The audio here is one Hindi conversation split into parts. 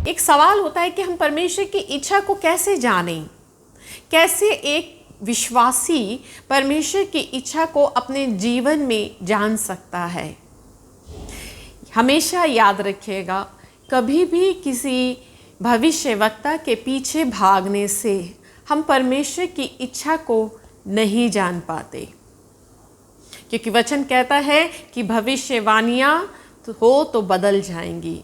एक सवाल होता है कि हम परमेश्वर की इच्छा को कैसे जानें, कैसे एक विश्वासी परमेश्वर की इच्छा को अपने जीवन में जान सकता है। हमेशा याद रखिएगा, कभी भी किसी भविष्यवक्ता के पीछे भागने से हम परमेश्वर की इच्छा को नहीं जान पाते, क्योंकि वचन कहता है कि भविष्यवाणियाँ हो तो बदल जाएंगी।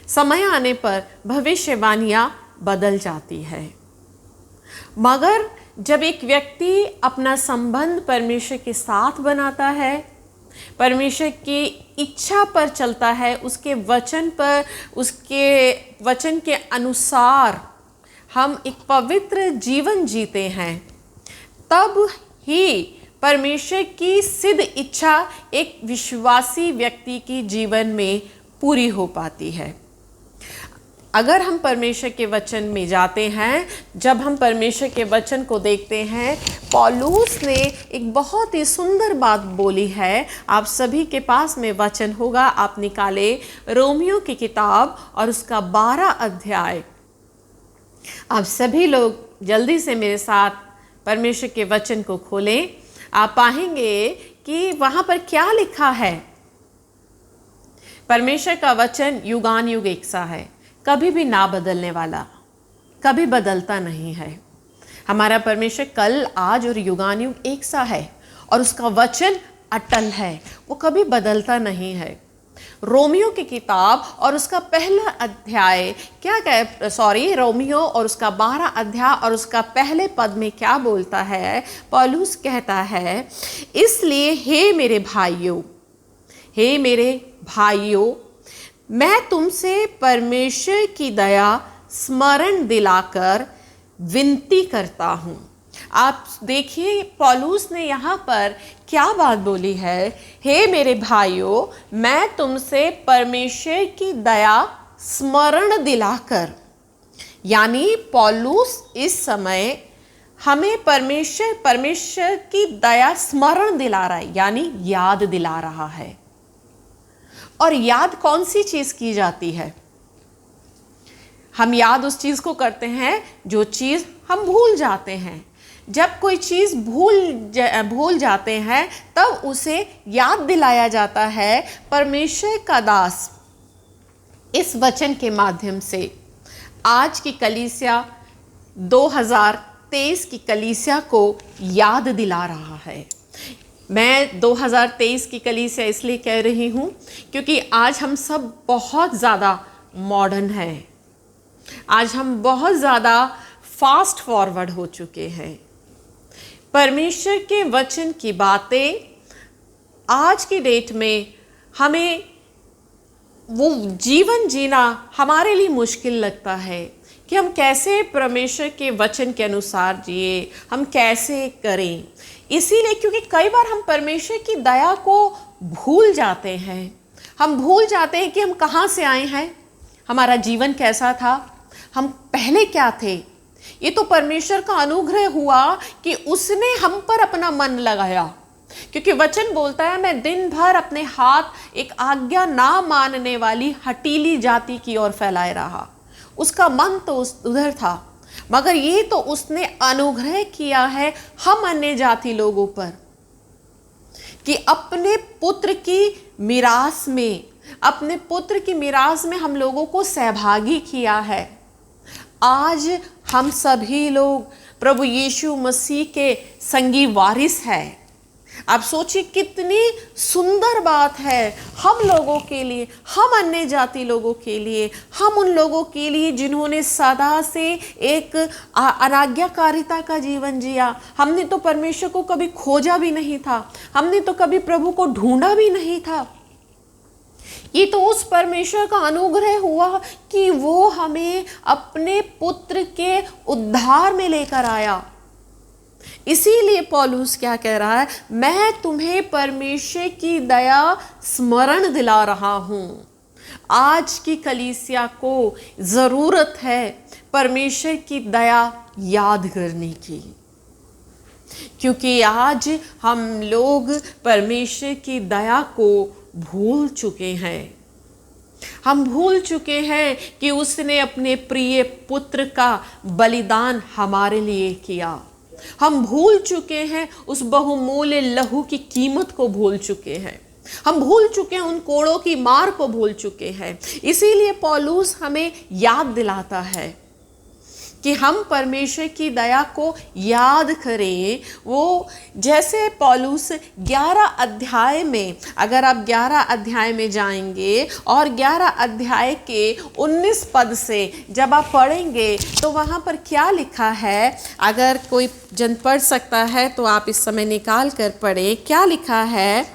समय आने पर भविष्यवाणियाँ बदल जाती है, मगर जब एक व्यक्ति अपना संबंध परमेश्वर के साथ बनाता है, परमेश्वर की इच्छा पर चलता है, उसके वचन पर, उसके वचन के अनुसार हम एक पवित्र जीवन जीते हैं, तब ही परमेश्वर की सिद्ध इच्छा एक विश्वासी व्यक्ति की जीवन में पूरी हो पाती है। अगर हम परमेश्वर के वचन में जाते हैं, जब हम परमेश्वर के वचन को देखते हैं, पौलुस ने एक बहुत ही सुंदर बात बोली है। आप सभी के पास में वचन होगा, आप निकाले रोमियो की किताब और उसका 12 अध्याय। आप सभी लोग जल्दी से मेरे साथ परमेश्वर के वचन को खोलें। आप पाएंगे कि वहाँ पर क्या लिखा है। परमेश्वर का वचन युगान युग एक सा है, कभी भी ना बदलने वाला, कभी बदलता नहीं है। हमारा परमेश्वर कल, आज और युगान युग एक सा है और उसका वचन अटल है, वो कभी बदलता नहीं है। रोमियो की किताब और उसका पहला अध्याय क्या रोमियो और उसका 12 अध्याय और उसका पहले पद में क्या बोलता है। पौलुस कहता है, इसलिए हे मेरे भाइयों, मैं तुमसे परमेश्वर की दया स्मरण दिलाकर विनती करता हूँ। आप देखिए पौलुस ने यहाँ पर क्या बात बोली है। हे मेरे भाइयों, मैं तुमसे परमेश्वर की दया स्मरण दिलाकर, यानी पौलुस इस समय हमें परमेश्वर की दया स्मरण दिला रहा है, यानी याद दिला रहा है। और याद कौन सी चीज की जाती है? हम याद उस चीज को करते हैं जो चीज हम भूल जाते हैं। जब कोई चीज भूल जाते हैं तब उसे याद दिलाया जाता है। परमेश्वर का दास इस वचन के माध्यम से आज की कलीसिया 2023 की कलीसिया को याद दिला रहा है। मैं 2023 की कलीसिया इसलिए कह रही हूँ क्योंकि आज हम सब बहुत ज़्यादा मॉडर्न हैं। आज हम बहुत ज़्यादा फास्ट फॉरवर्ड हो चुके हैं। परमेश्वर के वचन की बातें आज की डेट में हमें वो जीवन जीना हमारे लिए मुश्किल लगता है कि हम कैसे परमेश्वर के वचन के अनुसार जिए, हम कैसे करें। इसीलिए क्योंकि कई बार हम परमेश्वर की दया को भूल जाते हैं। हम भूल जाते हैं कि हम कहाँ से आए हैं, हमारा जीवन कैसा था, हम पहले क्या थे। ये तो परमेश्वर का अनुग्रह हुआ कि उसने हम पर अपना मन लगाया, क्योंकि वचन बोलता है, मैं दिन भर अपने हाथ एक आज्ञा ना मानने वाली हठीली जाति की ओर फैलाए रहा। उसका मन तो उधर था, मगर ये तो उसने अनुग्रह किया है हम अन्य जाति लोगों पर कि अपने पुत्र की मिरास में हम लोगों को सहभागी किया है। आज हम सभी लोग प्रभु यीशु मसीह के संगी वारिस हैं। आप सोचिए कितनी सुंदर बात है हम लोगों के लिए, हम अन्य जाति लोगों के लिए, हम उन लोगों के लिए जिन्होंने सदा से एक अनाज्ञाकारिता का जीवन जिया। हमने तो परमेश्वर को कभी खोजा भी नहीं था, हमने तो कभी प्रभु को ढूंढा भी नहीं था। ये तो उस परमेश्वर का अनुग्रह हुआ कि वो हमें अपने पुत्र के उद्धार में लेकर आया। इसीलिए पौलुस क्या कह रहा है, मैं तुम्हें परमेश्वर की दया स्मरण दिला रहा हूं। आज की कलीसिया को जरूरत है परमेश्वर की दया याद करने की, क्योंकि आज हम लोग परमेश्वर की दया को भूल चुके हैं। हम भूल चुके हैं कि उसने अपने प्रिय पुत्र का बलिदान हमारे लिए किया। हम भूल चुके हैं, उस बहुमूल्य लहू की कीमत को भूल चुके हैं। हम भूल चुके हैं, उन कोड़ों की मार को भूल चुके हैं। इसीलिए पौलुस हमें याद दिलाता है कि हम परमेश्वर की दया को याद करें। वो जैसे पौलुस 11 अध्याय में, अगर आप 11 अध्याय में जाएंगे और 11 अध्याय के 19 पद से जब आप पढ़ेंगे तो वहाँ पर क्या लिखा है, अगर कोई जन पढ़ सकता है तो आप इस समय निकाल कर पढ़ें। क्या लिखा है,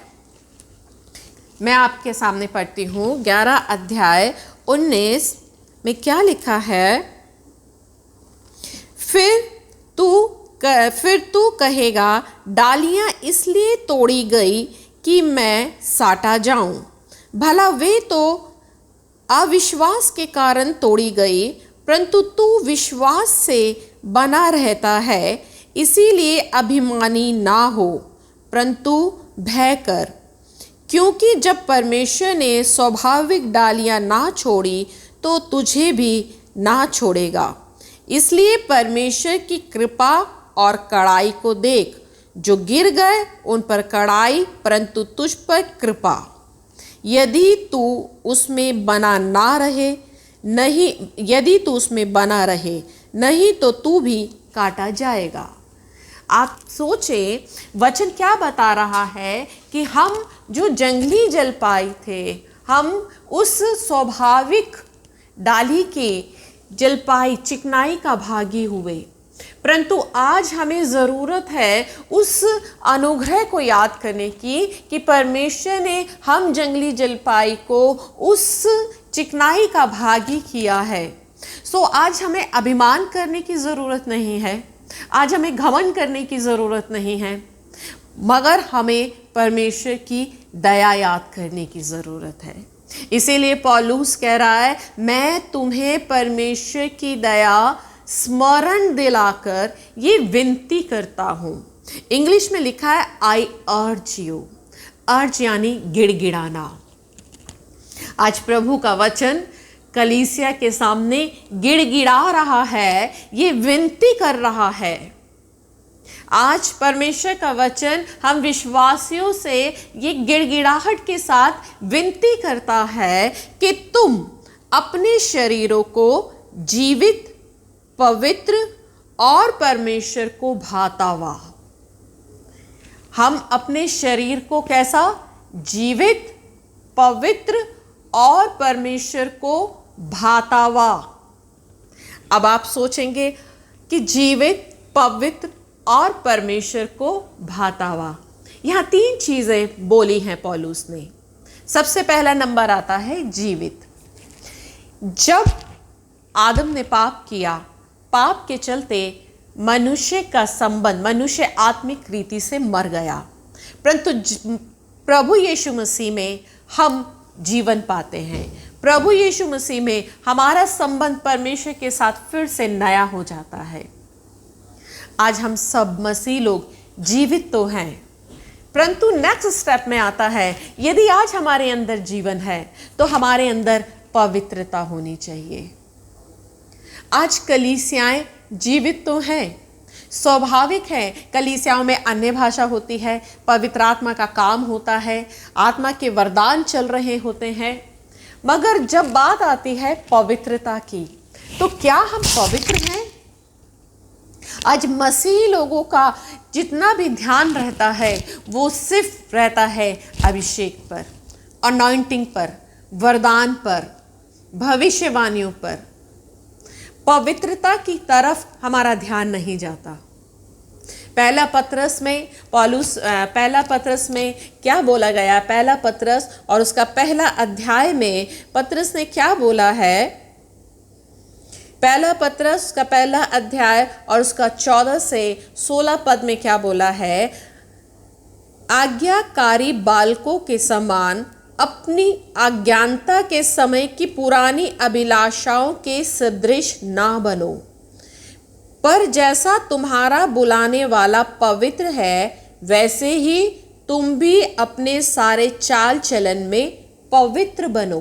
मैं आपके सामने पढ़ती हूँ। 11 अध्याय 19 में क्या लिखा है, फिर तू कहेगा, डालियां इसलिए तोड़ी गई कि मैं साटा जाऊं। भला वे तो अविश्वास के कारण तोड़ी गई, परंतु तू विश्वास से बना रहता है, इसीलिए अभिमानी ना हो, परंतु भय कर। क्योंकि जब परमेश्वर ने स्वाभाविक डालियां ना छोड़ी तो तुझे भी ना छोड़ेगा। इसलिए परमेश्वर की कृपा और कड़ाई को देख। जो गिर गए उन पर कड़ाई, परंतु तुझ पर कृपा। यदि तू उसमें बना रहे नहीं तो तू भी काटा जाएगा। आप सोचें, वचन क्या बता रहा है कि हम जो जंगली जलपाई थे, हम उस स्वाभाविक डाली के जलपाई चिकनाई का भागी हुए, परंतु आज हमें ज़रूरत है उस अनुग्रह को याद करने की कि परमेश्वर ने हम जंगली जलपाई को उस चिकनाई का भागी किया है। सो आज हमें अभिमान करने की ज़रूरत नहीं है, आज हमें घमंड करने की ज़रूरत नहीं है, मगर हमें परमेश्वर की दया याद करने की ज़रूरत है। इसीलिए पौलुस कह रहा है, मैं तुम्हें परमेश्वर की दया स्मरण दिलाकर ये विनती करता हूँ। इंग्लिश में लिखा है आई अर्ज यू। अर्ज यानी गिड़गिड़ाना। आज प्रभु का वचन कलीसिया के सामने गिड़गिड़ा रहा है, ये विनती कर रहा है। आज परमेश्वर का वचन हम विश्वासियों से ये गिड़गिड़ाहट के साथ विनती करता है कि तुम अपने शरीरों को जीवित, पवित्र और परमेश्वर को भाता हुआ। हम अपने शरीर को कैसा? जीवित, पवित्र और परमेश्वर को भाता हुआ। अब आप सोचेंगे कि जीवित, पवित्र और परमेश्वर को भाता हुआ, यहाँ 3 चीज़ें बोली हैं पौलुस ने। सबसे पहला नंबर आता है जीवित। जब आदम ने पाप किया, पाप के चलते मनुष्य का संबंध, मनुष्य आत्मिक रीति से मर गया, परंतु प्रभु यीशु मसीह में हम जीवन पाते हैं। प्रभु यीशु मसीह में हमारा संबंध परमेश्वर के साथ फिर से नया हो जाता है। आज हम सब मसीह लोग जीवित तो हैं, परंतु नेक्स्ट स्टेप में आता है, यदि आज हमारे अंदर जीवन है तो हमारे अंदर पवित्रता होनी चाहिए। आज कलीसियाएं जीवित तो हैं, स्वाभाविक है, कलीसियाओं में अन्य भाषा होती है, पवित्र आत्मा का काम होता है, आत्मा के वरदान चल रहे होते हैं, मगर जब बात आती है पवित्रता की, तो क्या हम पवित्र हैं? आज मसीही लोगों का जितना भी ध्यान रहता है वो सिर्फ रहता है अभिषेक पर, अनॉइंटिंग पर, वरदान पर, भविष्यवाणियों पर। पवित्रता की तरफ हमारा ध्यान नहीं जाता। पहला पत्रस में क्या बोला गया? पहला पत्रस और उसका पहला अध्याय में पत्रस ने क्या बोला है? पहला पत्रस का पहला अध्याय और उसका 14 से 16 पद में क्या बोला है? आज्ञाकारी बालकों के समान अपनी अज्ञानता के समय की पुरानी अभिलाषाओं के सदृश ना बनो, पर जैसा तुम्हारा बुलाने वाला पवित्र है, वैसे ही तुम भी अपने सारे चाल चलन में पवित्र बनो।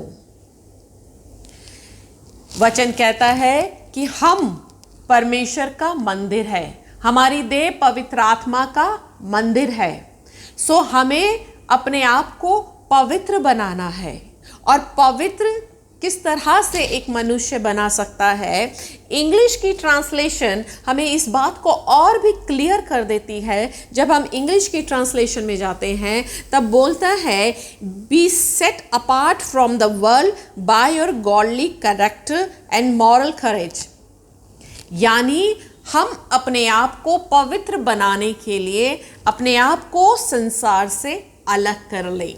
वचन कहता है कि हम परमेश्वर का मंदिर है, हमारी देह पवित्र आत्मा का मंदिर है। सो हमें अपने आप को पवित्र बनाना है। और पवित्र किस तरह से एक मनुष्य बना सकता है, इंग्लिश की ट्रांसलेशन हमें इस बात को और भी क्लियर कर देती है। जब हम इंग्लिश की ट्रांसलेशन में जाते हैं तब बोलता है, be set apart from the world by your godly character and moral courage. यानी हम अपने आप को पवित्र बनाने के लिए अपने आप को संसार से अलग कर लें।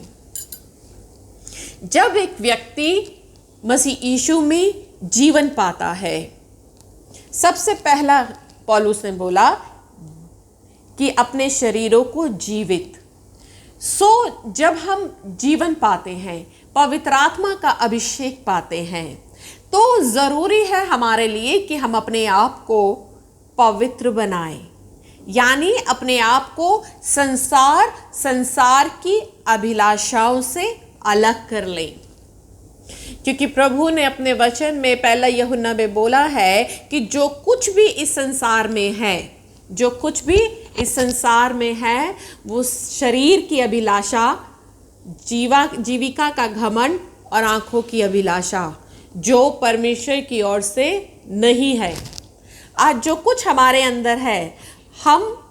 जब एक व्यक्ति मसीह यीशु में जीवन पाता है, सबसे पहला पौलुस ने बोला कि अपने शरीरों को जीवित। जब हम जीवन पाते हैं, पवित्र आत्मा का अभिषेक पाते हैं, तो ज़रूरी है हमारे लिए कि हम अपने आप को पवित्र बनाएं। यानी अपने आप को संसार की अभिलाषाओं से अलग कर लें। क्योंकि प्रभु ने अपने वचन में पहला यूहन्ना में बोला है कि जो कुछ भी इस संसार में है, वो शरीर की अभिलाषा, जीविका का घमंड और आंखों की अभिलाषा, जो परमेश्वर की ओर से नहीं है। आज जो कुछ हमारे अंदर है, हम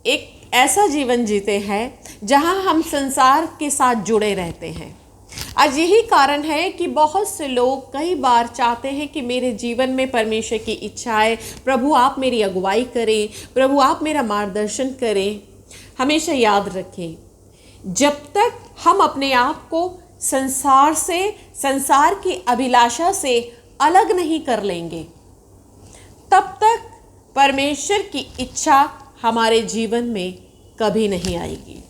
एक ऐसा जीवन जीते हैं जहां हम संसार के साथ जुड़े रहते हैं। आज यही कारण है कि बहुत से लोग कई बार चाहते हैं कि मेरे जीवन में परमेश्वर की इच्छा है, प्रभु आप मेरी अगुवाई करें, प्रभु आप मेरा मार्गदर्शन करें। हमेशा याद रखें, जब तक हम अपने आप को संसार की अभिलाषा से अलग नहीं कर लेंगे, तब तक परमेश्वर की इच्छा हमारे जीवन में कभी नहीं आएगी,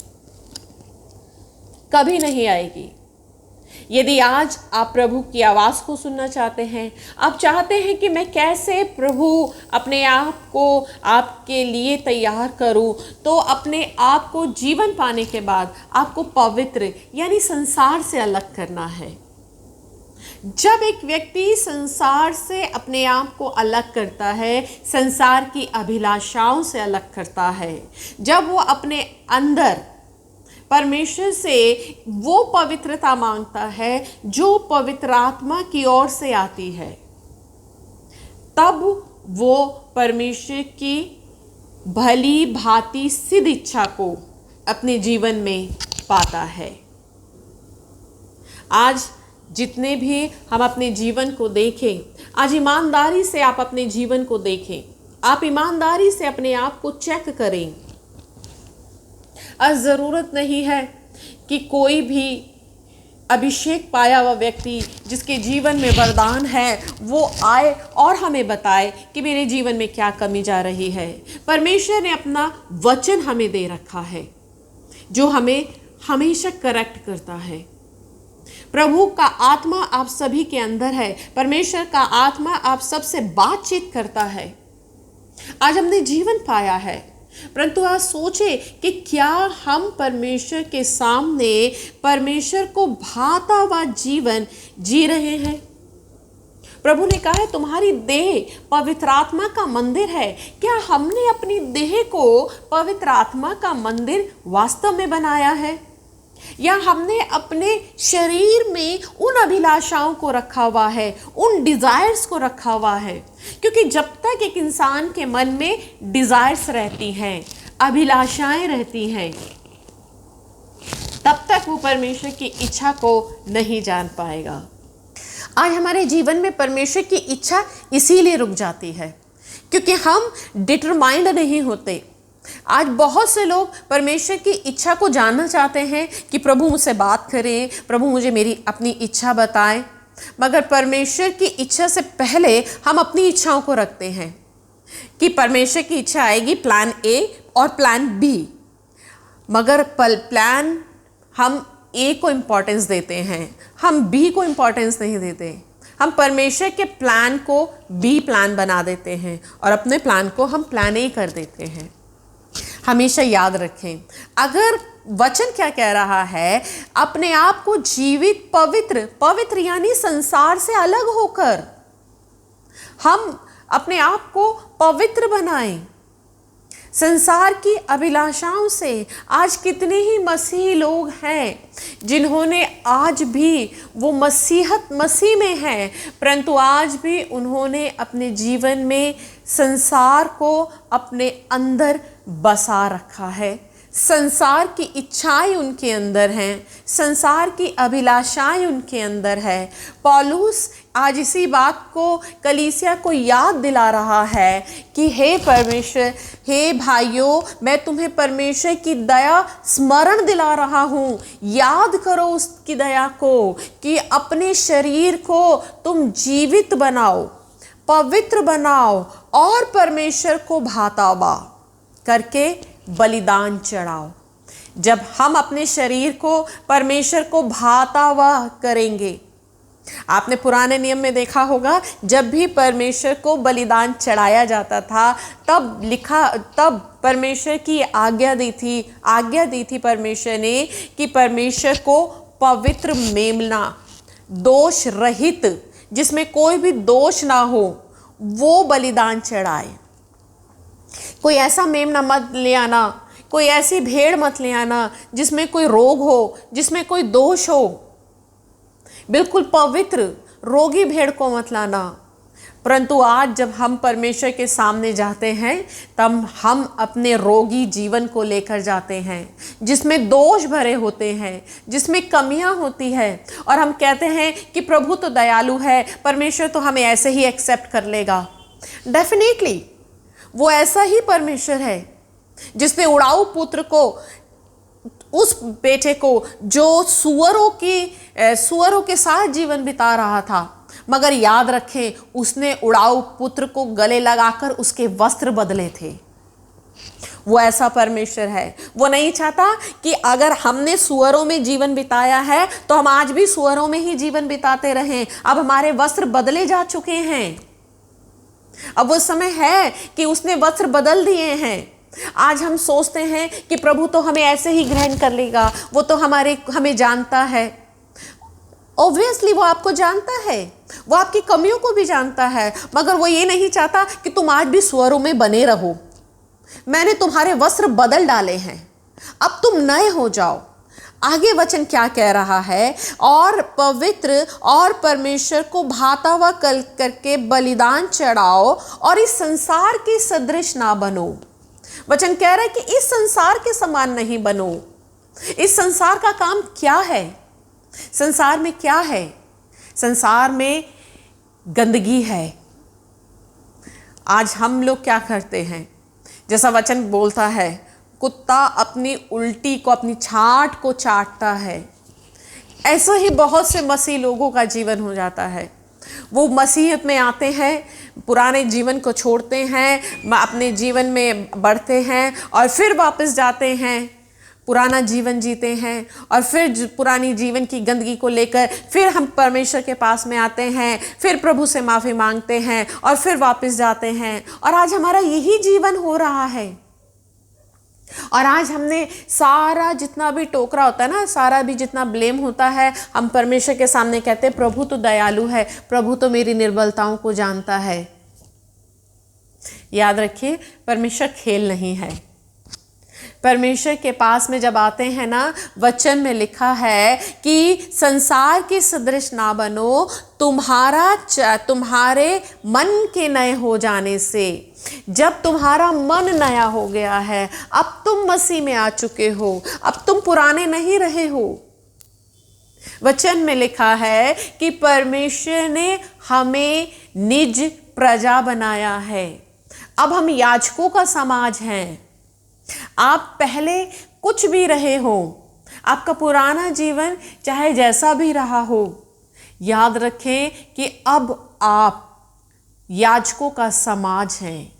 कभी नहीं आएगी। यदि आज आप प्रभु की आवाज़ को सुनना चाहते हैं, आप चाहते हैं कि मैं कैसे प्रभु अपने आप को आपके लिए तैयार करूं, तो अपने आप को जीवन पाने के बाद आपको पवित्र यानी संसार से अलग करना है। जब एक व्यक्ति संसार से अपने आप को अलग करता है, संसार की अभिलाषाओं से अलग करता है, जब वो अपने अंदर परमेश्वर से वो पवित्रता मांगता है जो पवित्र आत्मा की ओर से आती है, तब वो परमेश्वर की भली भांति सिद्ध इच्छा को अपने जीवन में पाता है। आज जितने भी हम अपने जीवन को देखें, आज ईमानदारी से आप अपने जीवन को देखें, आप ईमानदारी से अपने आप को चेक करें। आज ज़रूरत नहीं है कि कोई भी अभिषेक पाया हुआ व्यक्ति जिसके जीवन में वरदान है वो आए और हमें बताए कि मेरे जीवन में क्या कमी जा रही है। परमेश्वर ने अपना वचन हमें दे रखा है जो हमें हमेशा करेक्ट करता है। प्रभु का आत्मा आप सभी के अंदर है, परमेश्वर का आत्मा आप सबसे बातचीत करता है। आज हमने जीवन पाया है, परंतु आज सोचे कि क्या हम परमेश्वर के सामने परमेश्वर को भाता हुआ जीवन जी रहे हैं। प्रभु ने कहा है तुम्हारी देह पवित्र आत्मा का मंदिर है। क्या हमने अपनी देह को पवित्र आत्मा का मंदिर वास्तव में बनाया है, या हमने अपने शरीर में उन अभिलाषाओं को रखा हुआ है, उन डिजायर्स को रखा हुआ है। क्योंकि जब तक एक इंसान के मन में डिजायर्स रहती हैं, अभिलाषाएं रहती हैं, तब तक वो परमेश्वर की इच्छा को नहीं जान पाएगा। आज हमारे जीवन में परमेश्वर की इच्छा इसीलिए रुक जाती है क्योंकि हम डिटरमाइंड नहीं होते। आज बहुत से लोग परमेश्वर की इच्छा को जानना चाहते हैं कि प्रभु मुझसे बात करें, प्रभु मुझे मेरी अपनी इच्छा बताएं, मगर परमेश्वर की इच्छा से पहले हम अपनी इच्छाओं को रखते हैं कि परमेश्वर की इच्छा आएगी प्लान ए और प्लान बी, मगर प्लान हम ए को इम्पोर्टेंस देते हैं, हम बी को इम्पोर्टेंस नहीं देते। हम परमेश्वर के प्लान को बी प्लान बना देते हैं और अपने प्लान को हम प्लान ए कर देते हैं। हमेशा याद रखें, अगर वचन क्या कह रहा है, अपने आप को जीवित पवित्र यानी संसार से अलग होकर हम अपने आप को पवित्र बनाएं। संसार की अभिलाषाओं से आज कितने ही मसीही लोग हैं जिन्होंने आज भी वो मसीह में है, परंतु आज भी उन्होंने अपने जीवन में संसार को अपने अंदर बसा रखा है। संसार की इच्छाएं उनके अंदर हैं, संसार की अभिलाषाएं उनके अंदर है। पौलुस आज इसी बात को कलीसिया को याद दिला रहा है कि हे परमेश्वर, हे भाइयों, मैं तुम्हें परमेश्वर की दया स्मरण दिला रहा हूँ। याद करो उसकी दया को कि अपने शरीर को तुम जीवित बनाओ, पवित्र बनाओ और परमेश्वर को भातावा करके बलिदान चढ़ाओ। जब हम अपने शरीर को परमेश्वर को भातावा करेंगे, आपने पुराने नियम में देखा होगा, जब भी परमेश्वर को बलिदान चढ़ाया जाता था तब परमेश्वर की आज्ञा दी थी परमेश्वर ने कि परमेश्वर को पवित्र मेमना, दोष रहित, जिसमें कोई भी दोष ना हो, वो बलिदान चढ़ाए। कोई ऐसा मेमना मत ले आना, कोई ऐसी भेड़ मत ले आना जिसमें कोई रोग हो, जिसमें कोई दोष हो। बिल्कुल पवित्र रोगी भेड़ को मत लाना। परंतु आज जब हम परमेश्वर के सामने जाते हैं तब हम अपने रोगी जीवन को लेकर जाते हैं, जिसमें दोष भरे होते हैं, जिसमें कमियां होती है, और हम कहते हैं कि प्रभु तो दयालु है, परमेश्वर तो हमें ऐसे ही एक्सेप्ट कर लेगा। डेफिनेटली वो ऐसा ही परमेश्वर है जिसने उड़ाऊ पुत्र को, उस बेटे को जो सुअरों के साथ जीवन बिता रहा था, मगर याद रखें उसने उड़ाऊ पुत्र को गले लगाकर उसके वस्त्र बदले थे। वो ऐसा परमेश्वर है। वो नहीं चाहता कि अगर हमने सुअरों में जीवन बिताया है तो हम आज भी सुअरों में ही जीवन बिताते रहें। अब हमारे वस्त्र बदले जा चुके हैं। अब वो समय है कि उसने वस्त्र बदल दिए हैं। आज हम सोचते हैं कि प्रभु तो हमें ऐसे ही ग्रहण कर लेगा, वो तो हमें जानता है। ऑब्वियसली वो आपको जानता है, वो आपकी कमियों को भी जानता है, मगर वो ये नहीं चाहता कि तुम आज भी सुअरों में बने रहो। मैंने तुम्हारे वस्त्र बदल डाले हैं, अब तुम नए हो जाओ। आगे वचन क्या कह रहा है? और पवित्र और परमेश्वर को भाता हुआ करके बलिदान चढ़ाओ और इस संसार के सदृश ना बनो। वचन कह रहा है कि इस संसार के समान नहीं बनो। इस संसार का काम क्या है? संसार में क्या है? संसार में गंदगी है। आज हम लोग क्या करते हैं? जैसा वचन बोलता है, कुत्ता अपनी उल्टी को, अपनी छाट को चाटता है, ऐसा ही बहुत से मसीह लोगों का जीवन हो जाता है। वो मसीहत में आते हैं, पुराने जीवन को छोड़ते हैं, अपने जीवन में बढ़ते हैं और फिर वापस जाते हैं, पुराना जीवन जीते हैं और फिर पुरानी जीवन की गंदगी को लेकर फिर हम परमेश्वर के पास में आते हैं, फिर प्रभु से माफ़ी मांगते हैं और फिर वापस जाते हैं। और आज हमारा यही जीवन हो रहा है। और आज हमने सारा जितना भी टोकरा होता है ना, सारा भी जितना ब्लेम होता है, हम परमेश्वर के सामने कहते हैं प्रभु तो दयालु है, प्रभु तो मेरी निर्बलताओं को जानता है। याद रखिए, परमेश्वर खेल नहीं है। परमेश्वर के पास में जब आते हैं ना, वचन में लिखा है कि संसार के सदृश ना बनो, तुम्हारे मन के नए हो जाने से। जब तुम्हारा मन नया हो गया है, अब तुम मसीह में आ चुके हो, अब तुम पुराने नहीं रहे हो। वचन में लिखा है कि परमेश्वर ने हमें निज प्रजा बनाया है। अब हम याजकों का समाज हैं। आप पहले कुछ भी रहे हो, आपका पुराना जीवन चाहे जैसा भी रहा हो, याद रखें कि अब आप याजकों का समाज हैं,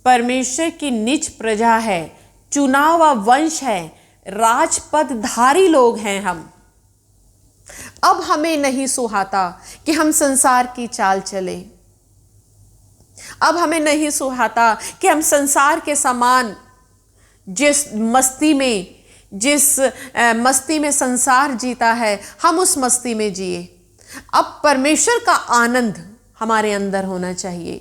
परमेश्वर की निज प्रजा है, चुना हुआ वंश है, राजपदधारी लोग हैं हम। अब हमें नहीं सुहाता कि हम संसार की चाल चले। अब हमें नहीं सुहाता कि हम संसार के समान जिस मस्ती में संसार जीता है, हम उस मस्ती में जिए। अब परमेश्वर का आनंद हमारे अंदर होना चाहिए।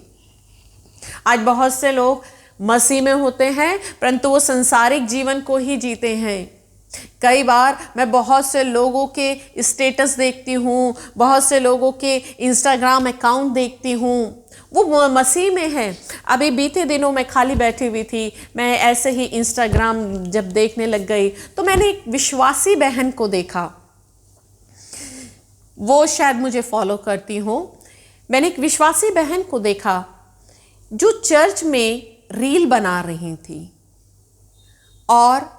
आज बहुत से लोग मसीह में होते हैं परंतु वो संसारिक जीवन को ही जीते हैं। कई बार मैं बहुत से लोगों के स्टेटस देखती हूँ, बहुत से लोगों के इंस्टाग्राम अकाउंट देखती हूँ, वो मसीह में है। अभी बीते दिनों में खाली बैठी हुई थी, मैं ऐसे ही इंस्टाग्राम जब देखने लग गई तो मैंने एक विश्वासी बहन को देखा, वो शायद मुझे फॉलो करती हो। मैंने एक विश्वासी बहन को देखा जो चर्च में रील बना रही थी और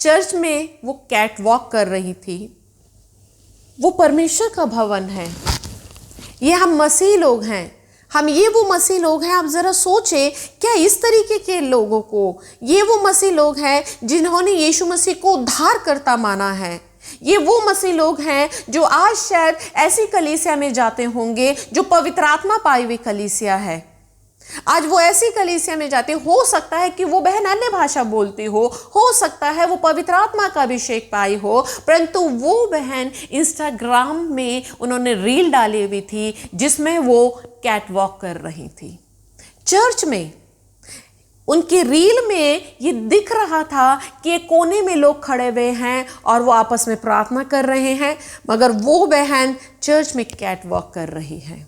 चर्च में वो कैट वॉक कर रही थी। वो परमेश्वर का भवन है, ये हम मसीह लोग हैं, हम ये वो मसीह लोग हैं। आप ज़रा सोचें, क्या इस तरीके के लोगों को, ये वो मसीह लोग हैं जिन्होंने यीशु मसीह को उद्धारकर्ता माना है। ये वो मसीह लोग हैं जो आज शायद ऐसी कलीसिया में जाते होंगे जो पवित्र आत्मा पाई हुई कलीसिया है। आज वो ऐसी कलीसिया में जाते, हो सकता है कि वो बहन अन्य भाषा बोलती हो सकता है वो पवित्र आत्मा का अभिषेक पाई हो, परंतु वो बहन इंस्टाग्राम में उन्होंने रील डाली हुई थी जिसमें वो कैट वॉक कर रही थी। चर्च में उनकी रील में ये दिख रहा था कि एक कोने में लोग खड़े हुए हैं और वो आपस में प्रार्थना कर रहे हैं, मगर वो बहन चर्च में कैट वॉक कर रही है।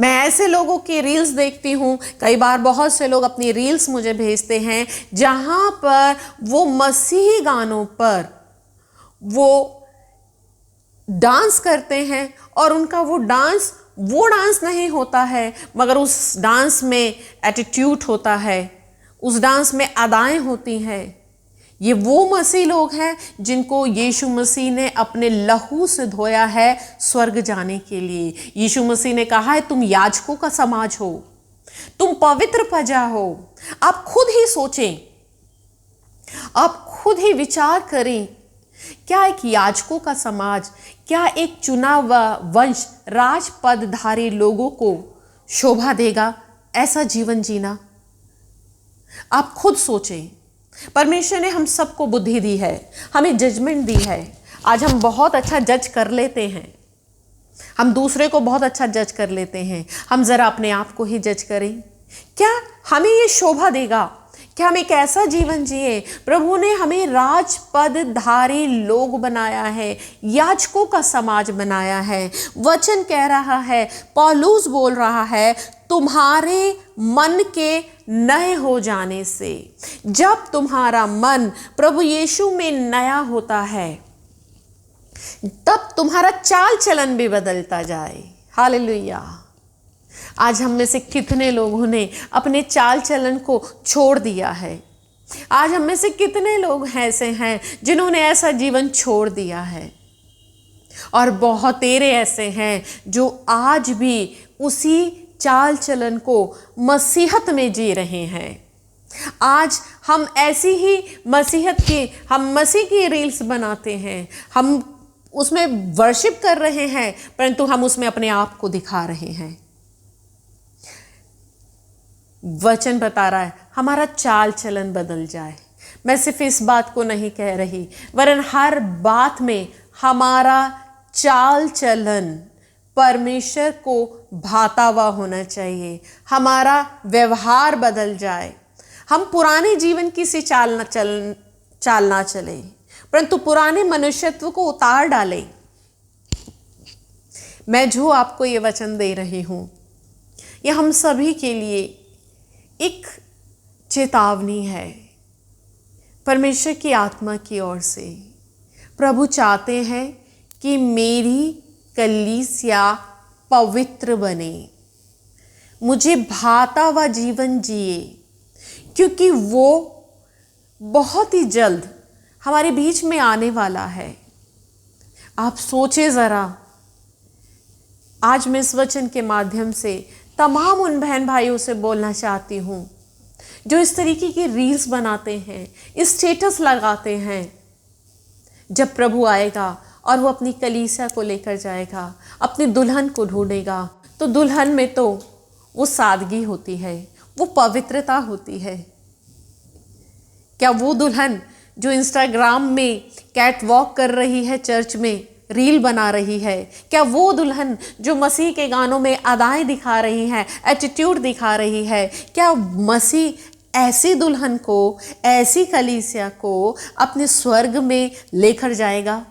मैं ऐसे लोगों की रील्स देखती हूँ, कई बार बहुत से लोग अपनी रील्स मुझे भेजते हैं जहाँ पर वो मसीही गानों पर वो डांस करते हैं और उनका वो डांस नहीं होता है, मगर उस डांस में एटीट्यूड होता है, उस डांस में अदाएं होती हैं। ये वो मसीह लोग हैं जिनको यीशु मसीह ने अपने लहू से धोया है स्वर्ग जाने के लिए। यीशु मसीह ने कहा है तुम याजकों का समाज हो, तुम पवित्र प्रजा हो। आप खुद ही सोचें, आप खुद ही विचार करें, क्या एक याजकों का समाज, क्या एक चुना वंश राजपदधारी लोगों को शोभा देगा ऐसा जीवन जीना? आप खुद सोचें। परमेश्वर ने हम सबको बुद्धि दी है, हमें जजमेंट दी है। आज हम बहुत अच्छा जज कर लेते हैं, हम दूसरे को बहुत अच्छा जज कर लेते हैं। हम ज़रा अपने आप को ही जज करें, क्या हमें ये शोभा देगा? क्या हम एक ऐसा जीवन जिए? प्रभु ने हमें राजपदधारी लोग बनाया है, याजकों का समाज बनाया है। वचन कह रहा है, पौलुस बोल रहा है, तुम्हारे मन के नए हो जाने से, जब तुम्हारा मन प्रभु यीशु में नया होता है तब तुम्हारा चाल चलन भी बदलता जाए। हालेलुया। आज हम में से कितने लोगों ने अपने चाल चलन को छोड़ दिया है? आज हम में से कितने लोग ऐसे हैं जिन्होंने ऐसा जीवन छोड़ दिया है? और बहुत तेरे ऐसे हैं जो आज भी उसी चाल चलन को मसीहत में जी रहे हैं। आज हम ऐसी ही हम मसीह की रील्स बनाते हैं, हम उसमें वर्शिप कर रहे हैं, परंतु हम उसमें अपने आप को दिखा रहे हैं। वचन बता रहा है हमारा चाल चलन बदल जाए। मैं सिर्फ इस बात को नहीं कह रही, वरन हर बात में हमारा चाल चलन परमेश्वर को भाता हुआ होना चाहिए। हमारा व्यवहार बदल जाए। हम पुराने जीवन की सी चाल ना चले, परंतु पुराने मनुष्यत्व को उतार डालें। मैं जो आपको ये वचन दे रही हूँ, ये हम सभी के लिए एक चेतावनी है परमेश्वर की आत्मा की ओर से। प्रभु चाहते हैं कि मेरी कलीसिया पवित्र बने, मुझे भाता हुआ जीवन जिए, क्योंकि वो बहुत ही जल्द हमारे बीच में आने वाला है। आप सोचें ज़रा, आज मैं इस वचन के माध्यम से तमाम उन बहन भाइयों से बोलना चाहती हूँ जो इस तरीके की रील्स बनाते हैं, स्टेटस लगाते हैं। जब प्रभु आएगा और वो अपनी कलीसिया को लेकर जाएगा, अपनी दुल्हन को ढूंढेगा, तो दुल्हन में तो वो सादगी होती है, वो पवित्रता होती है। क्या वो दुल्हन जो इंस्टाग्राम में कैट वॉक कर रही है चर्च में, रील बना रही है? क्या वो दुल्हन जो मसीह के गानों में अदाएं दिखा रही है, एटीट्यूड दिखा रही है, क्या मसीह ऐसी दुल्हन को, ऐसी कलीसिया को अपने स्वर्ग में लेकर जाएगा?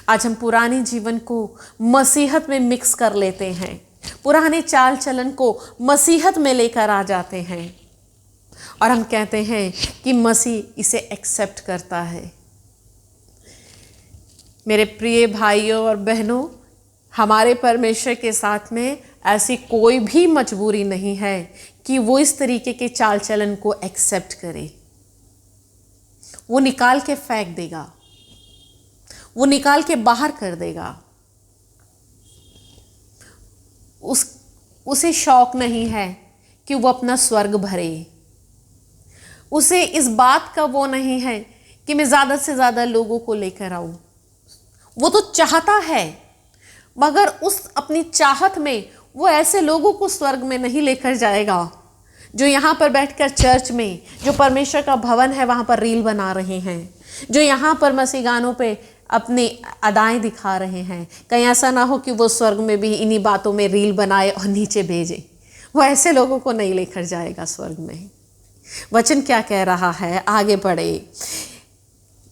आज हम पुराने जीवन को मसीहत में मिक्स कर लेते हैं, पुराने चाल चलन को मसीहत में लेकर आ जाते हैं और हम कहते हैं कि मसीह इसे एक्सेप्ट करता है। मेरे प्रिय भाइयों और बहनों, हमारे परमेश्वर के साथ में ऐसी कोई भी मजबूरी नहीं है कि वो इस तरीके के चाल चलन को एक्सेप्ट करे। वो निकाल के फेंक देगा, वो निकाल के बाहर कर देगा। उसे शौक नहीं है कि वो अपना स्वर्ग भरे। उसे इस बात का वो नहीं है कि मैं ज़्यादा से ज़्यादा लोगों को लेकर आऊं। वो तो चाहता है, मगर उस अपनी चाहत में वो ऐसे लोगों को स्वर्ग में नहीं लेकर जाएगा जो यहाँ पर बैठकर चर्च में, जो परमेश्वर का भवन है वहाँ पर रील बना रहे हैं, जो यहाँ पर मसीह गानों पे अपनी अदाएं दिखा रहे हैं। कहीं ऐसा ना हो कि वो स्वर्ग में भी इन्हीं बातों में रील बनाए और नीचे भेजे। वो ऐसे लोगों को नहीं लेकर जाएगा स्वर्ग में। वचन क्या कह रहा है, आगे बढ़े।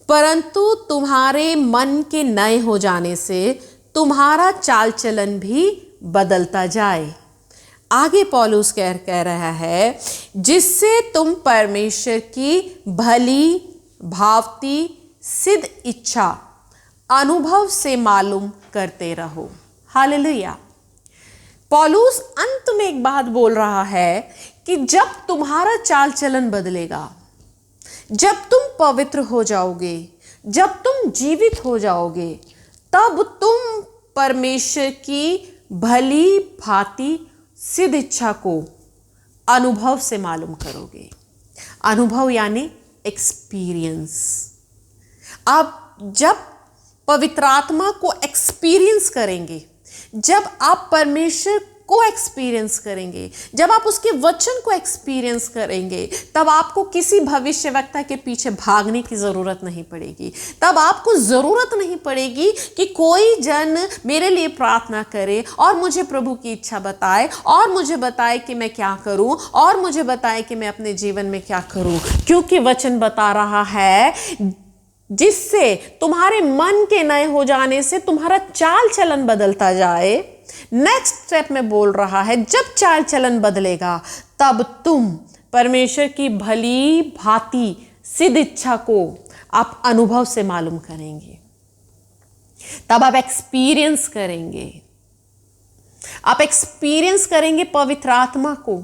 परंतु तुम्हारे मन के नए हो जाने से तुम्हारा चाल चलन भी बदलता जाए। आगे पौलुस कह रहा है, जिससे तुम परमेश्वर की भली भावती सिद्ध इच्छा अनुभव से मालूम करते रहो। हालेलुया। पौलुस अंत में एक बात बोल रहा है कि जब तुम्हारा चाल चलन बदलेगा, जब तुम पवित्र हो जाओगे, जब तुम जीवित हो जाओगे, तब तुम परमेश्वर की भली भांति सिद्ध इच्छा को अनुभव से मालूम करोगे। अनुभव यानी एक्सपीरियंस। आप जब पवित्र आत्मा को एक्सपीरियंस करेंगे, जब आप परमेश्वर को एक्सपीरियंस करेंगे, जब आप उसके वचन को एक्सपीरियंस करेंगे, तब आपको किसी भविष्यवक्ता के पीछे भागने की ज़रूरत नहीं पड़ेगी। तब आपको ज़रूरत नहीं पड़ेगी कि कोई जन मेरे लिए प्रार्थना करे और मुझे प्रभु की इच्छा बताए और मुझे बताए कि मैं क्या करूं और मुझे बताए कि मैं अपने जीवन में क्या करूं, क्योंकि वचन बता रहा है जिससे तुम्हारे मन के नए हो जाने से तुम्हारा चाल चलन बदलता जाए। नेक्स्ट स्टेप में बोल रहा है, जब चाल चलन बदलेगा तब तुम परमेश्वर की भली भांति सिद्ध इच्छा को आप अनुभव से मालूम करेंगे। तब आप एक्सपीरियंस करेंगे, आप एक्सपीरियंस करेंगे पवित्र आत्मा को।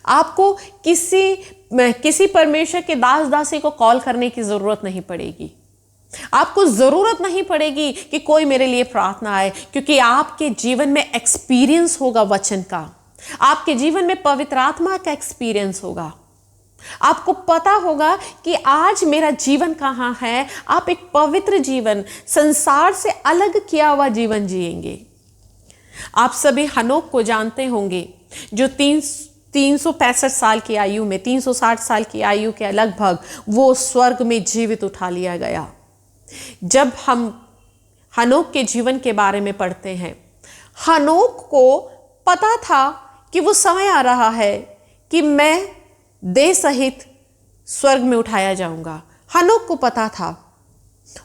आपको किसी परमेश्वर के दास दासी को कॉल करने की जरूरत नहीं पड़ेगी। आपको जरूरत नहीं पड़ेगी कि कोई मेरे लिए प्रार्थना आए, क्योंकि आपके जीवन में एक्सपीरियंस होगा वचन का, आपके जीवन में पवित्र आत्मा का एक्सपीरियंस होगा। आपको पता होगा कि आज मेरा जीवन कहाँ है। आप एक पवित्र जीवन, संसार से अलग किया हुआ जीवन जिएंगे। आप सभी हनोक को जानते होंगे, जो 365 साल की आयु में, 360 साल की आयु के लगभग वो स्वर्ग में जीवित उठा लिया गया। जब हम हनोक के जीवन के बारे में पढ़ते हैं, हनोक को पता था कि वो समय आ रहा है कि मैं देह सहित स्वर्ग में उठाया जाऊंगा। हनोक को पता था।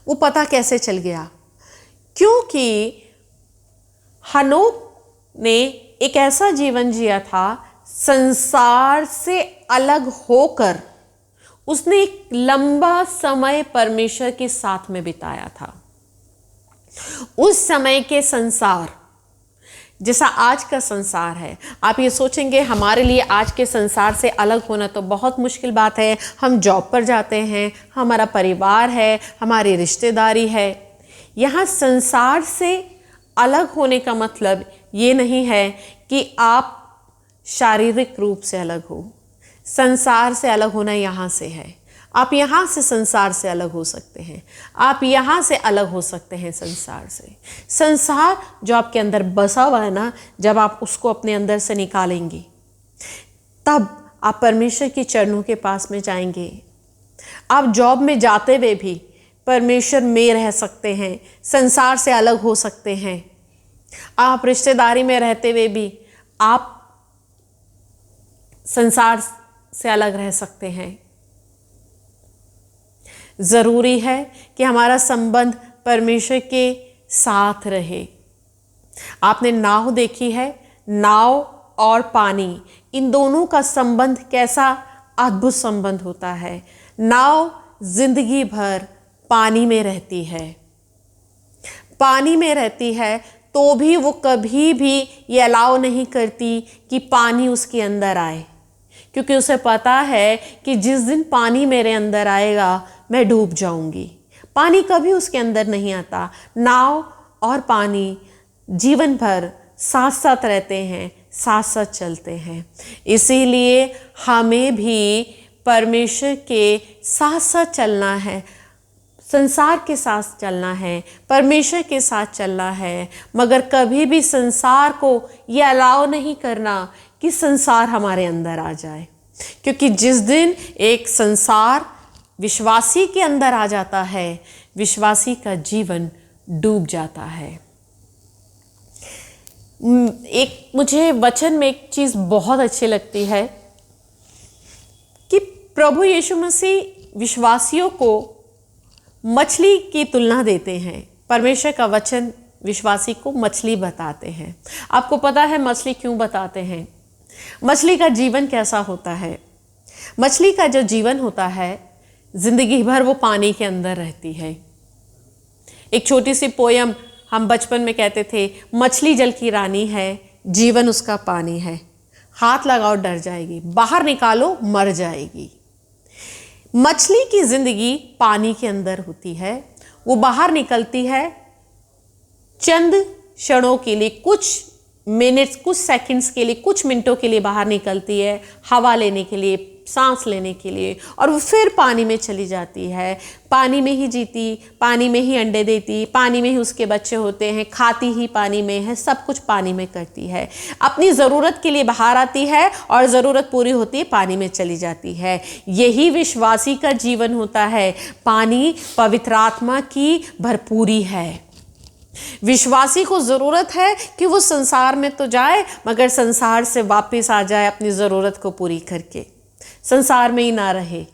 वो पता कैसे चल गया? क्योंकि हनोक ने एक ऐसा जीवन जिया था, संसार से अलग होकर उसने एक लंबा समय परमेश्वर के साथ में बिताया था। उस समय के संसार जैसा आज का संसार है, आप ये सोचेंगे हमारे लिए आज के संसार से अलग होना तो बहुत मुश्किल बात है। हम जॉब पर जाते हैं, हमारा परिवार है, हमारी रिश्तेदारी है। यहाँ संसार से अलग होने का मतलब ये नहीं है कि आप शारीरिक रूप से अलग हो। संसार से अलग होना यहाँ से है। आप यहाँ से संसार से अलग हो सकते हैं, आप यहाँ से अलग हो सकते हैं संसार से। संसार जो आपके अंदर बसा हुआ है ना, जब आप उसको अपने अंदर से निकालेंगे तब आप परमेश्वर के चरणों के पास में जाएंगे। आप जॉब में जाते हुए भी परमेश्वर में रह सकते हैं, संसार से अलग हो सकते हैं। आप रिश्तेदारी में रहते हुए भी आप संसार से अलग रह सकते हैं। ज़रूरी है कि हमारा संबंध परमेश्वर के साथ रहे। आपने नाव देखी है, नाव और पानी, इन दोनों का संबंध कैसा अद्भुत संबंध होता है। नाव जिंदगी भर पानी में रहती है, पानी में रहती है, तो भी वो कभी भी ये अलाउ नहीं करती कि पानी उसके अंदर आए, क्योंकि उसे पता है कि जिस दिन पानी मेरे अंदर आएगा मैं डूब जाऊंगी। पानी कभी उसके अंदर नहीं आता। नाव और पानी जीवन भर साथ साथ रहते हैं, साथ साथ चलते हैं। इसीलिए हमें भी परमेश्वर के साथ साथ चलना है, संसार के साथ चलना है, परमेश्वर के साथ चलना है, मगर कभी भी संसार को ये अलाउ नहीं करना कि संसार हमारे अंदर आ जाए, क्योंकि जिस दिन एक संसार विश्वासी के अंदर आ जाता है, विश्वासी का जीवन डूब जाता है। एक मुझे वचन में एक चीज़ बहुत अच्छी लगती है कि प्रभु यीशु मसीह विश्वासियों को मछली की तुलना देते हैं। परमेश्वर का वचन विश्वासी को मछली बताते हैं। आपको पता है मछली क्यों बताते हैं? मछली का जीवन कैसा होता है? मछली का जो जीवन होता है, जिंदगी भर वो पानी के अंदर रहती है। एक छोटी सी पोयम हम बचपन में कहते थे, मछली जल की रानी है, जीवन उसका पानी है, हाथ लगाओ डर जाएगी, बाहर निकालो मर जाएगी। मछली की जिंदगी पानी के अंदर होती है। वो बाहर निकलती है चंद क्षणों के लिए, कुछ मिनट्स, कुछ सेकंड्स के लिए, कुछ मिनटों के लिए बाहर निकलती है, हवा लेने के लिए, सांस लेने के लिए, और वो फिर पानी में चली जाती है। पानी में ही जीती, पानी में ही अंडे देती, पानी में ही उसके बच्चे होते हैं, खाती ही पानी में है, सब कुछ पानी में करती है। अपनी ज़रूरत के लिए बाहर आती है और ज़रूरत पूरी होती है, पानी में चली जाती है। यही विश्वासी का जीवन होता है। पानी पवित्र आत्मा की भरपूरी है। विश्वासी को ज़रूरत है कि वो संसार में तो जाए, मगर संसार से वापस आ जाए अपनी ज़रूरत को पूरी करके, संसार में ही ना रहे।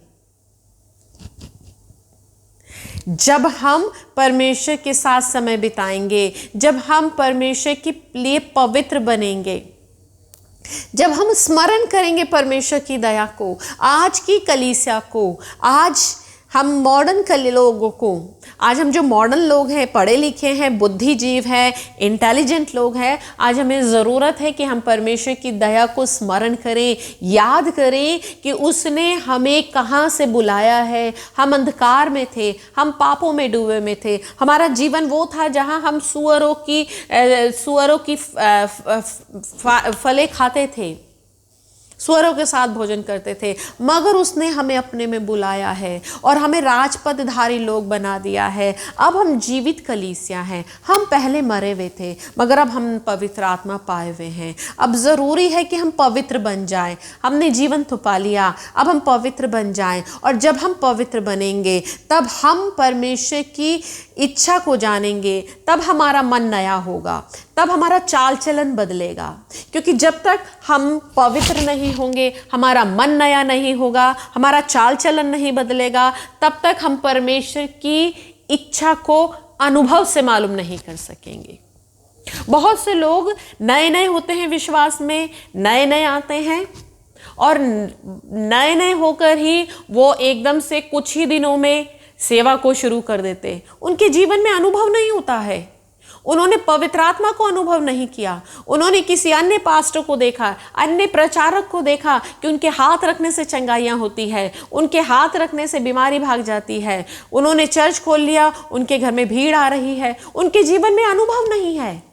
जब हम परमेश्वर के साथ समय बिताएंगे, जब हम परमेश्वर के लिए पवित्र बनेंगे, जब हम स्मरण करेंगे परमेश्वर की दया को, आज की कलीसिया को, आज हम मॉडर्न लोगों को, आज हम जो मॉडर्न लोग हैं, पढ़े लिखे हैं, बुद्धिजीव हैं, इंटेलिजेंट लोग हैं, आज हमें ज़रूरत है कि हम परमेश्वर की दया को स्मरण करें, याद करें कि उसने हमें कहाँ से बुलाया है। हम अंधकार में थे, हम पापों में डूबे में थे, हमारा जीवन वो था जहाँ हम सुअरों की फलें खाते थे, सुअरों के साथ भोजन करते थे, मगर उसने हमें अपने में बुलाया है और हमें राजपदधारी लोग बना दिया है। अब हम जीवित कलीसिया हैं। हम पहले मरे हुए थे, मगर अब हम पवित्र आत्मा पाए हुए हैं। अब ज़रूरी है कि हम पवित्र बन जाएं। हमने जीवन तो पा लिया, अब हम पवित्र बन जाएं, और जब हम पवित्र बनेंगे तब हम परमेश्वर की इच्छा को जानेंगे, तब हमारा मन नया होगा, तब हमारा चाल चलन बदलेगा। क्योंकि जब तक हम पवित्र नहीं होंगे, हमारा मन नया नहीं होगा, हमारा चाल चलन नहीं बदलेगा, तब तक हम परमेश्वर की इच्छा को अनुभव से मालूम नहीं कर सकेंगे। बहुत से लोग नए नए होते हैं, विश्वास में नए नए आते हैं, और नए नए होकर ही वो एकदम से कुछ ही दिनों में सेवा को शुरू कर देते। उनके जीवन में अनुभव नहीं होता है, उन्होंने पवित्र आत्मा को अनुभव नहीं किया। उन्होंने किसी अन्य पास्टर को देखा, अन्य प्रचारक को देखा कि उनके हाथ रखने से चंगाइयाँ होती है, उनके हाथ रखने से बीमारी भाग जाती है। उन्होंने चर्च खोल लिया, उनके घर में भीड़ आ रही है। उनके जीवन में अनुभव नहीं है।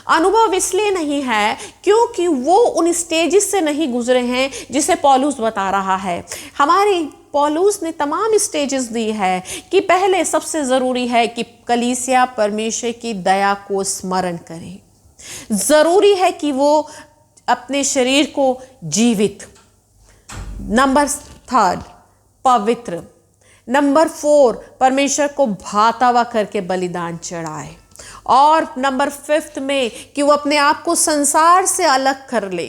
अनुभव इसलिए नहीं है क्योंकि वो उन स्टेजेस से नहीं गुजरे हैं जिसे पौलुस बता रहा है। हमारे पौलुस ने तमाम स्टेजेस दी है कि पहले सबसे ज़रूरी है कि कलीसिया परमेश्वर की दया को स्मरण करे। ज़रूरी है कि वो अपने शरीर को जीवित, नंबर 3 पवित्र, नंबर 4, परमेश्वर को भाता हुआ करके बलिदान चढ़ाए। और नंबर 5 में कि वो अपने आप को संसार से अलग कर ले।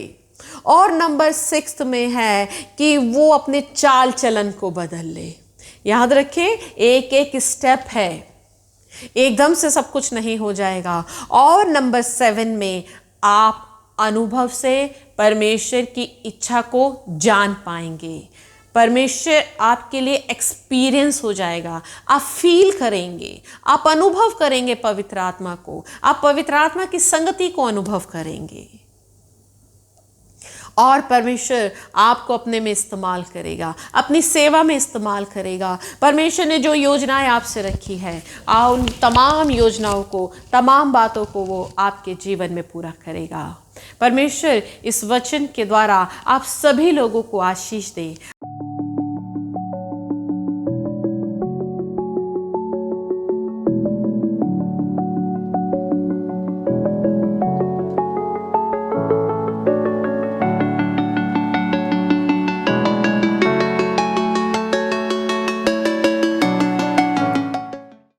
और नंबर 6 में है कि वो अपने चाल चलन को बदल ले। याद रखें, एक एक स्टेप है, एकदम से सब कुछ नहीं हो जाएगा। और नंबर 7 में आप अनुभव से परमेश्वर की इच्छा को जान पाएंगे। परमेश्वर आपके लिए एक्सपीरियंस हो जाएगा, आप फील करेंगे, आप अनुभव करेंगे पवित्र आत्मा को, आप पवित्र आत्मा की संगति को अनुभव करेंगे और परमेश्वर आपको अपने में इस्तेमाल करेगा, अपनी सेवा में इस्तेमाल करेगा। परमेश्वर ने जो योजनाएं आपसे रखी है, उन तमाम योजनाओं को, तमाम बातों को वो आपके जीवन में पूरा करेगा। परमेश्वर इस वचन के द्वारा आप सभी लोगों को आशीष दे।